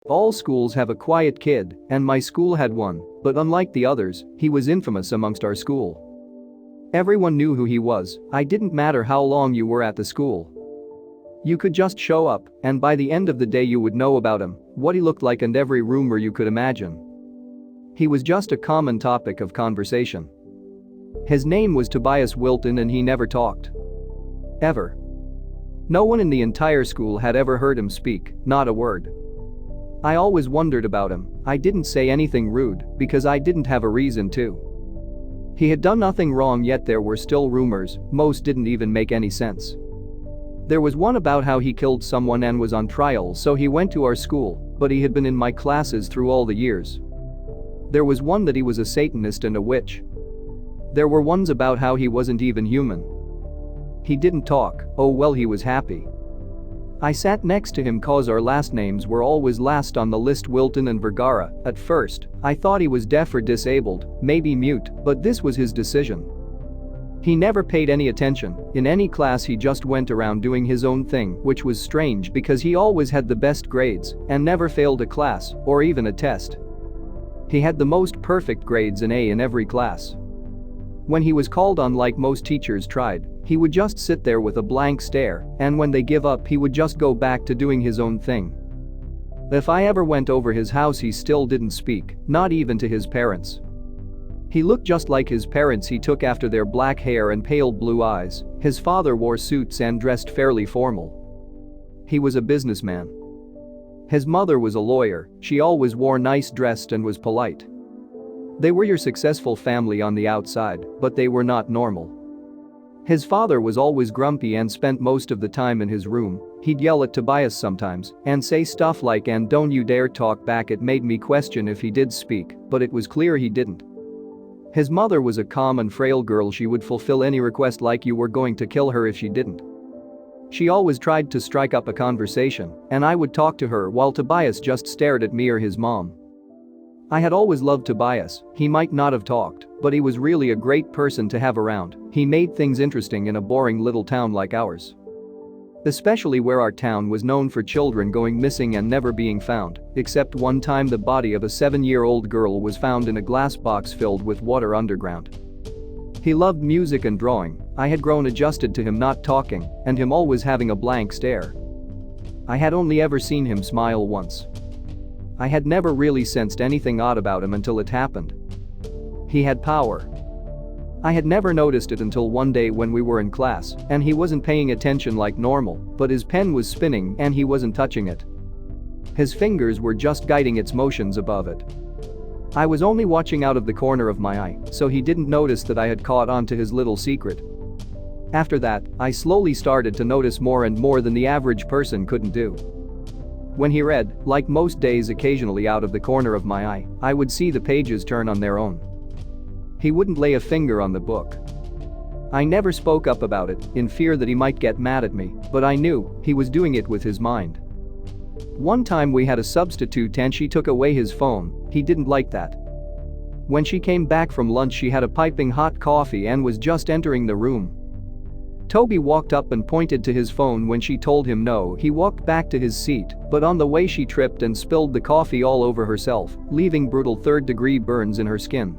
All schools have a quiet kid, and my school had one, but unlike the others, he was infamous amongst our school. Everyone knew who he was. It didn't matter how long you were at the school. You could just show up, and by the end of the day you would know about him, what he looked like and every rumor you could imagine. He was just a common topic of conversation. His name was Tobias Wilton and he never talked. Ever. No one in the entire school had ever heard him speak, not a word. I always wondered about him. I didn't say anything rude because I didn't have a reason to. He had done nothing wrong, yet there were still rumors, most didn't even make any sense. There was one about how he killed someone and was on trial, so he went to our school, but he had been in my classes through all the years. There was one that he was a Satanist and a witch. There were ones about how he wasn't even human. He didn't talk. Oh well, he was happy. I sat next to him cause our last names were always last on the list, Wilton and Vergara. At first, I thought he was deaf or disabled, maybe mute, but this was his decision. He never paid any attention. In any class he just went around doing his own thing, which was strange because he always had the best grades and never failed a class or even a test. He had the most perfect grades, an A in every class. When he was called on, like most teachers tried, he would just sit there with a blank stare, and when they give up he would just go back to doing his own thing. If I ever went over his house he still didn't speak, not even to his parents. He looked just like his parents. He took after their black hair and pale blue eyes. His father wore suits and dressed fairly formal. He was a businessman. His mother was a lawyer. She always wore nice dressed and was polite. They were your successful family on the outside, but they were not normal. His father was always grumpy and spent most of the time in his room. He'd yell at Tobias sometimes and say stuff like, "And don't you dare talk back." It made me question if he did speak, but it was clear he didn't. His mother was a calm and frail girl. She would fulfill any request like you were going to kill her if she didn't. She always tried to strike up a conversation, and I would talk to her while Tobias just stared at me or his mom. I had always loved Tobias. He might not have talked, but he was really a great person to have around. He made things interesting in a boring little town like ours. Especially where our town was known for children going missing and never being found, except one time the body of a 7-year-old girl was found in a glass box filled with water underground. He loved music and drawing. I had grown adjusted to him not talking and him always having a blank stare. I had only ever seen him smile once. I had never really sensed anything odd about him until it happened. He had power. I had never noticed it until one day when we were in class and he wasn't paying attention like normal, but his pen was spinning and he wasn't touching it. His fingers were just guiding its motions above it. I was only watching out of the corner of my eye, so he didn't notice that I had caught on to his little secret. After that, I slowly started to notice more and more than the average person couldn't do. When he read, like most days, occasionally out of the corner of my eye, I would see the pages turn on their own. He wouldn't lay a finger on the book. I never spoke up about it, in fear that he might get mad at me, but I knew he was doing it with his mind. One time we had a substitute and she took away his phone. He didn't like that. When she came back from lunch she had a piping hot coffee and was just entering the room. Toby walked up and pointed to his phone. When she told him no, he walked back to his seat, but on the way she tripped and spilled the coffee all over herself, leaving brutal third-degree burns in her skin.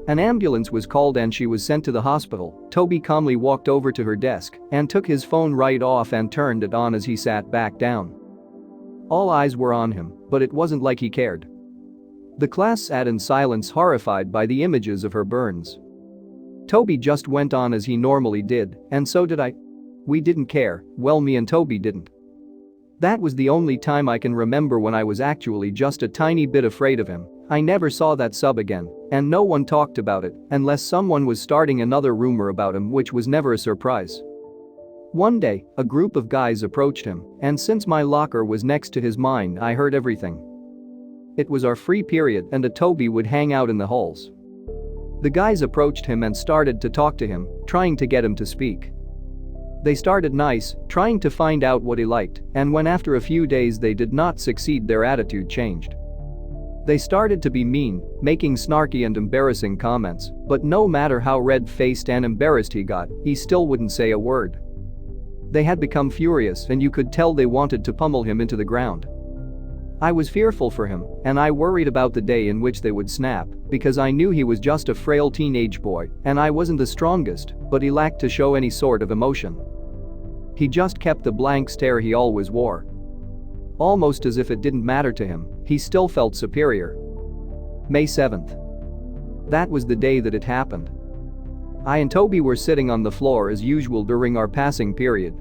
An ambulance was called and she was sent to the hospital. Toby calmly walked over to her desk and took his phone right off and turned it on as he sat back down. All eyes were on him, but it wasn't like he cared. The class sat in silence, horrified by the images of her burns. Toby just went on as he normally did, and so did I. We didn't care. Well, me and Toby didn't. That was the only time I can remember when I was actually just a tiny bit afraid of him. I never saw that sub again, and no one talked about it unless someone was starting another rumor about him, which was never a surprise. One day, a group of guys approached him, and since my locker was next to his, mine, I heard everything. It was our free period and Toby would hang out in the halls. The guys approached him and started to talk to him, trying to get him to speak. They started nice, trying to find out what he liked, and when after a few days they did not succeed, their attitude changed. They started to be mean, making snarky and embarrassing comments, but no matter how red-faced and embarrassed he got, he still wouldn't say a word. They had become furious and you could tell they wanted to pummel him into the ground. I was fearful for him, and I worried about the day in which they would snap, because I knew he was just a frail teenage boy, and I wasn't the strongest, but he lacked to show any sort of emotion. He just kept the blank stare he always wore. Almost as if it didn't matter to him, he still felt superior. May 7th. That was the day that it happened. I and Toby were sitting on the floor as usual during our passing period.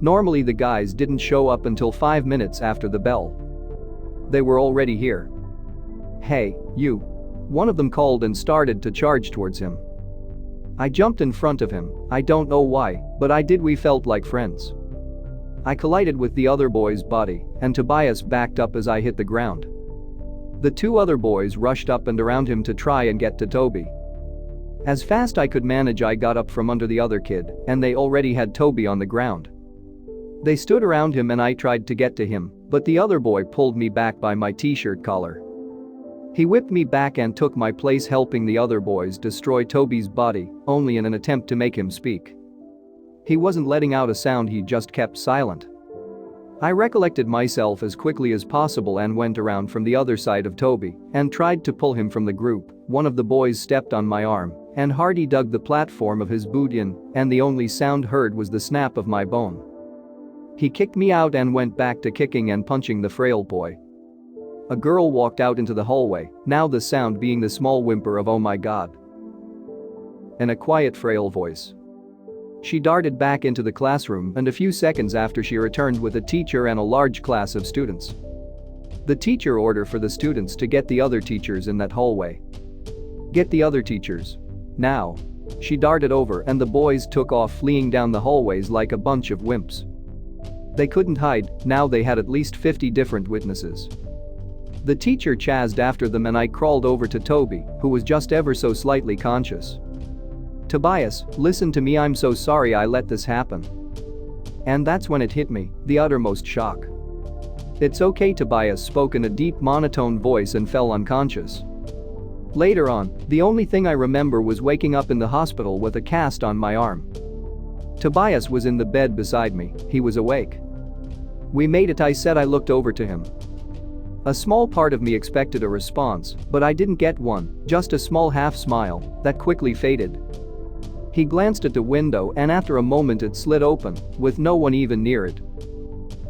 Normally the guys didn't show up until 5 minutes after the bell. They were already here. "Hey, you." One of them called and started to charge towards him. I jumped in front of him, I don't know why, but I did. We felt like friends. I collided with the other boy's body, and Tobias backed up as I hit the ground. The two other boys rushed up and around him to try and get to Toby. As fast I could manage, I got up from under the other kid, and they already had Toby on the ground. They stood around him and I tried to get to him, but the other boy pulled me back by my t-shirt collar. He whipped me back and took my place, helping the other boys destroy Toby's body, only in an attempt to make him speak. He wasn't letting out a sound, he just kept silent. I recollected myself as quickly as possible and went around from the other side of Toby and tried to pull him from the group. One of the boys stepped on my arm, and Hardy dug the platform of his boot in, and the only sound heard was the snap of my bone. He kicked me out and went back to kicking and punching the frail boy. A girl walked out into the hallway, now the sound being the small whimper of "oh my god" in a quiet, frail voice. She darted back into the classroom, and a few seconds after she returned with a teacher and a large class of students. The teacher ordered for the students to get the other teachers in that hallway. "Get the other teachers. Now." She darted over and the boys took off, fleeing down the hallways like a bunch of wimps. They couldn't hide, now they had at least 50 different witnesses. The teacher chased after them and I crawled over to Toby, who was just ever so slightly conscious. "Tobias, listen to me, I'm so sorry I let this happen." And that's when it hit me, the uttermost shock. "It's okay," Tobias spoke in a deep monotone voice and fell unconscious. Later on, the only thing I remember was waking up in the hospital with a cast on my arm. Tobias was in the bed beside me, he was awake. "We made it," I said. I looked over to him. A small part of me expected a response, but I didn't get one, just a small half smile that quickly faded. He glanced at the window and after a moment it slid open, with no one even near it.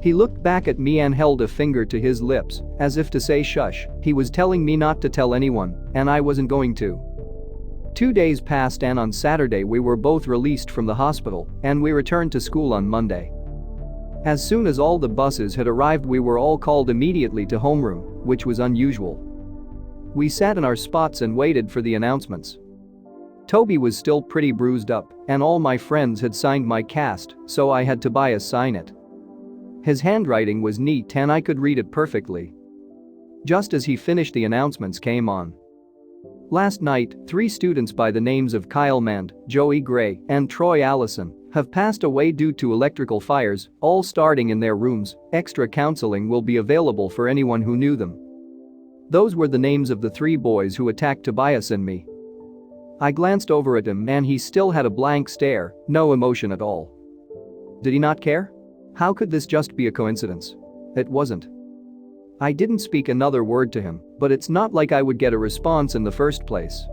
He looked back at me and held a finger to his lips, as if to say shush. He was telling me not to tell anyone, and I wasn't going to. 2 days passed and on Saturday we were both released from the hospital, and we returned to school on Monday. As soon as all the buses had arrived, we were all called immediately to homeroom, which was unusual. We sat in our spots and waited for the announcements. Toby was still pretty bruised up, and all my friends had signed my cast, so I had Tobias sign it. His handwriting was neat and I could read it perfectly. Just as he finished, the announcements came on. Last night, 3 students by the names of Kyle Mand, Joey Gray, and Troy Allison have passed away due to electrical fires, all starting in their rooms. Extra counseling will be available for anyone who knew them. Those were the names of the 3 boys who attacked Tobias and me. I glanced over at him and he still had a blank stare, no emotion at all. Did he not care? How could this just be a coincidence? It wasn't. I didn't speak another word to him, but it's not like I would get a response in the first place.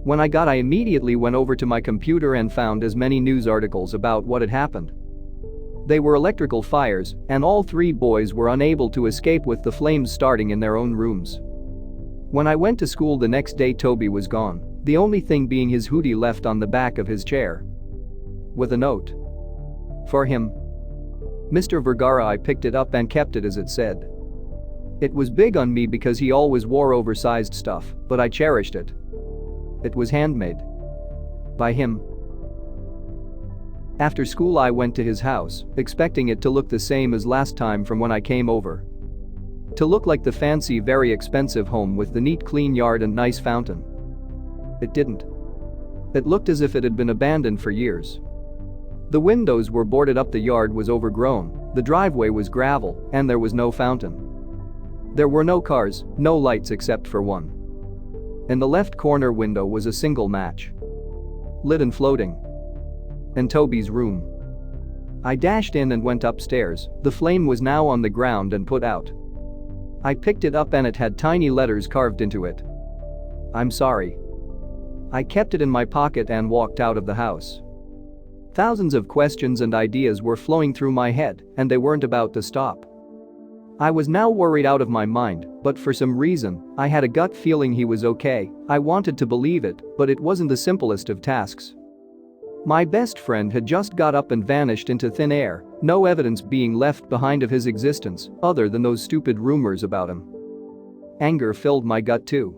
When I immediately went over to my computer and found as many news articles about what had happened. They were electrical fires, and all 3 boys were unable to escape with the flames starting in their own rooms. When I went to school the next day, Toby was gone, the only thing being his hoodie left on the back of his chair. With a note. For him. Mr. Vergara. I picked it up and kept it as it said. It was big on me because he always wore oversized stuff, but I cherished it. It was handmade. By him. After school I went to his house, expecting it to look the same as last time from when I came over. To look like the fancy, very expensive home with the neat clean yard and nice fountain. It didn't. It looked as if it had been abandoned for years. The windows were boarded up, the yard was overgrown, the driveway was gravel, and there was no fountain. There were no cars, no lights except for one. In the left corner window was a single match. Lit and floating. In Toby's room. I dashed in and went upstairs. The flame was now on the ground and put out. I picked it up and it had tiny letters carved into it. "I'm sorry." I kept it in my pocket and walked out of the house. Thousands of questions and ideas were flowing through my head, and they weren't about to stop. I was now worried out of my mind, but for some reason, I had a gut feeling he was okay. I wanted to believe it, but it wasn't the simplest of tasks. My best friend had just got up and vanished into thin air, no evidence being left behind of his existence other than those stupid rumors about him. Anger filled my gut too.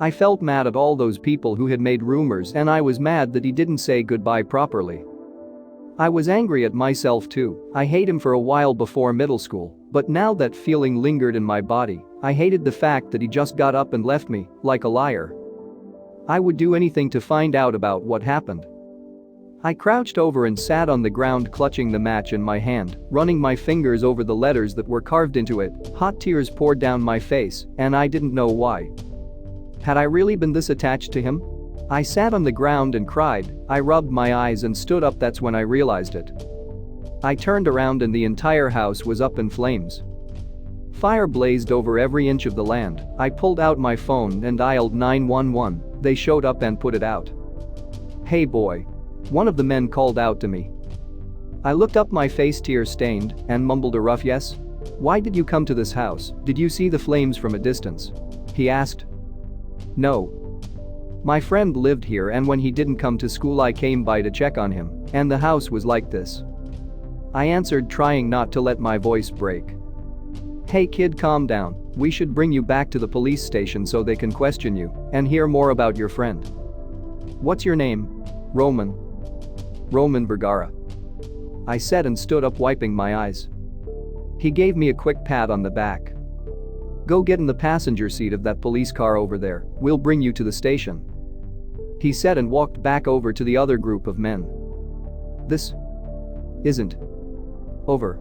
I felt mad at all those people who had made rumors, and I was mad that he didn't say goodbye properly. I was angry at myself too. I hate him for a while before middle school, but now that feeling lingered in my body. I hated the fact that he just got up and left me, like a liar. I would do anything to find out about what happened. I crouched over and sat on the ground, clutching the match in my hand, running my fingers over the letters that were carved into it. Hot tears poured down my face, and I didn't know why. Had I really been this attached to him? I sat on the ground and cried. I rubbed my eyes and stood up. That's when I realized it. I turned around and the entire house was up in flames. Fire blazed over every inch of the land. I pulled out my phone and dialed 911. They showed up and put it out. "Hey boy." One of the men called out to me. I looked up, my face tear-stained, and mumbled a rough yes. "Why did you come to this house? Did you see the flames from a distance?" he asked. "No. My friend lived here, and when he didn't come to school I came by to check on him, and the house was like this," I answered, trying not to let my voice break. "Hey kid, calm down. We should bring you back to the police station so they can question you and hear more about your friend." "What's your name?" "Roman. Roman Vergara," I said and stood up, wiping my eyes. He gave me a quick pat on the back. "Go get in the passenger seat of that police car over there. We'll bring you to the station," he said and walked back over to the other group of men. "This isn't over."